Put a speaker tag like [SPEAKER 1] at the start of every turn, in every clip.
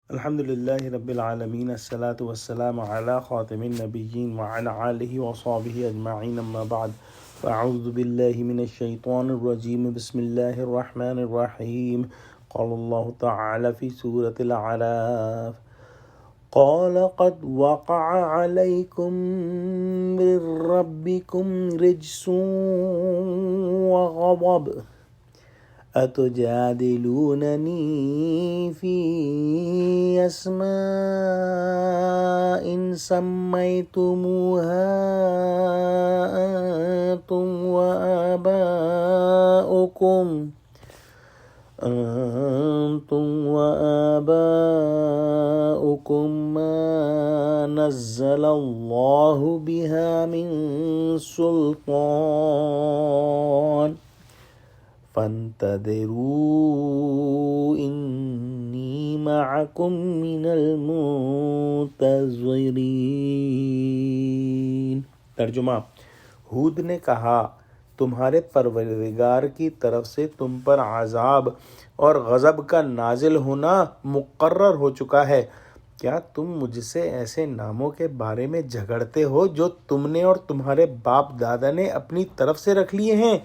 [SPEAKER 1] الحمد للہ رب العالمین، الصلاۃ والسلام علی خاتم النبیین وعلی آلہ وصحبہ اجمعین، اما بعد فاعوذ باللہ من الشیطان الرجیم، بسم اللہ الرحمن الرحیم۔ قال اللہ تعالی فی سورۃ الاعراف: قال قد وقع علیکم من ربکم رجس وغضب أتجادلونني في أسماء سميتموها أنتم وآباؤكم ما نزل الله بها من سلطان فانتظروا انی معکم من المنتظرین۔ ترجمہ: ہود نے کہا، تمہارے پروردگار کی طرف سے تم پر عذاب اور غضب کا نازل ہونا مقرر ہو چکا ہے۔ کیا تم مجھ سے ایسے ناموں کے بارے میں جھگڑتے ہو جو تم نے اور تمہارے باپ دادا نے اپنی طرف سے رکھ لیے ہیں،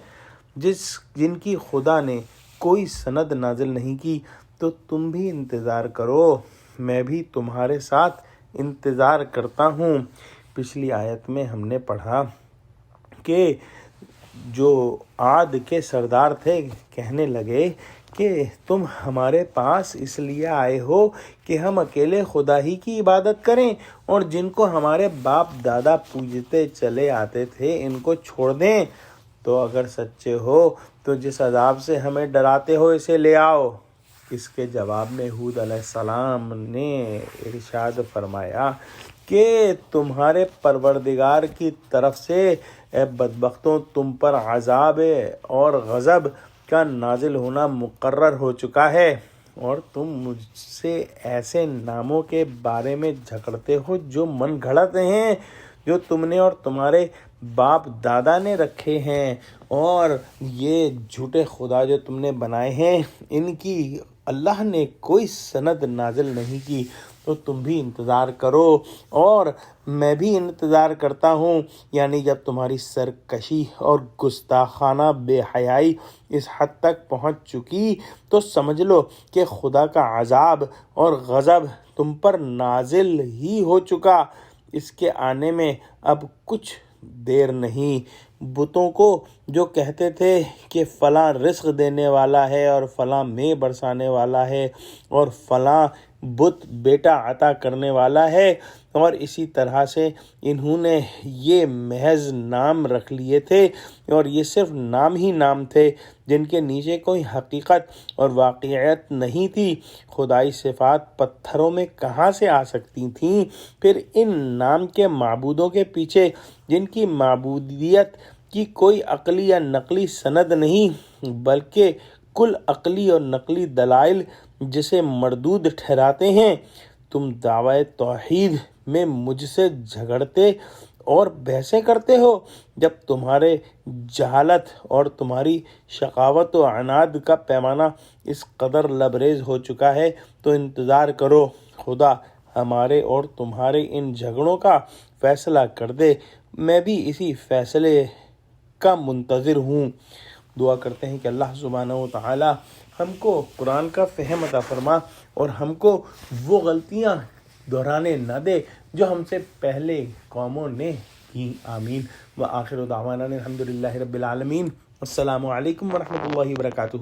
[SPEAKER 1] جن کی خدا نے کوئی سند نازل نہیں کی؟ تو تم بھی انتظار کرو، میں بھی تمہارے ساتھ انتظار کرتا ہوں۔ پچھلی آیت میں ہم نے پڑھا کہ جو عاد کے سردار تھے کہنے لگے کہ تم ہمارے پاس اس لیے آئے ہو کہ ہم اکیلے خدا ہی کی عبادت کریں، اور جن کو ہمارے باپ دادا پوجتے چلے آتے تھے ان کو چھوڑ دیں۔ تو اگر سچے ہو تو جس عذاب سے ہمیں ڈراتے ہو اسے لے آؤ۔ اس کے جواب میں ہود علیہ السلام نے ارشاد فرمایا کہ تمہارے پروردگار کی طرف سے اے بدبختوں تم پر عذاب اور غضب کا نازل ہونا مقرر ہو چکا ہے، اور تم مجھ سے ایسے ناموں کے بارے میں جھگڑتے ہو جو من گھڑت ہیں، جو تم نے اور تمہارے باپ دادا نے رکھے ہیں، اور یہ جھوٹے خدا جو تم نے بنائے ہیں ان کی اللہ نے کوئی سند نازل نہیں کی۔ تو تم بھی انتظار کرو اور میں بھی انتظار کرتا ہوں، یعنی جب تمہاری سرکشی اور گستاخانہ بے حیائی اس حد تک پہنچ چکی تو سمجھ لو کہ خدا کا عذاب اور غضب تم پر نازل ہی ہو چکا، اس کے آنے میں اب کچھ دیر نہیں۔ بتوں کو جو کہتے تھے کہ فلاں رزق دینے والا ہے اور فلاں مے برسانے والا ہے اور فلاں بت بیٹا عطا کرنے والا ہے، اور اسی طرح سے انہوں نے یہ محض نام رکھ لیے تھے، اور یہ صرف نام ہی نام تھے جن کے نیچے کوئی حقیقت اور واقعیت نہیں تھی۔ خدائی صفات پتھروں میں کہاں سے آ سکتی تھیں؟ پھر ان نام کے معبودوں کے پیچھے جن کی معبودیت کی کوئی عقلی یا نقلی سند نہیں بلکہ کل عقلی اور نقلی دلائل جسے مردود ٹھہراتے ہیں، تم دعوی توحید میں مجھ سے جھگڑتے اور بحثیں کرتے ہو، جب تمہارے جہالت اور تمہاری شقاوت و عناد کا پیمانہ اس قدر لبریز ہو چکا ہے۔ تو انتظار کرو، خدا ہمارے اور تمہارے ان جھگڑوں کا فیصلہ کر دے، میں بھی اسی فیصلے کا منتظر ہوں۔ دعا کرتے ہیں کہ اللہ سبحانہ و تعالی ہم کو قرآن کا فہم عطا فرما اور ہم کو وہ غلطیاں دہرانے نہ دے جو ہم سے پہلے قوموں نے کی۔ آمین۔ وآخر دعوانا الحمد للہ رب العالمین۔ السلام علیکم ورحمۃ اللہ وبرکاتہ۔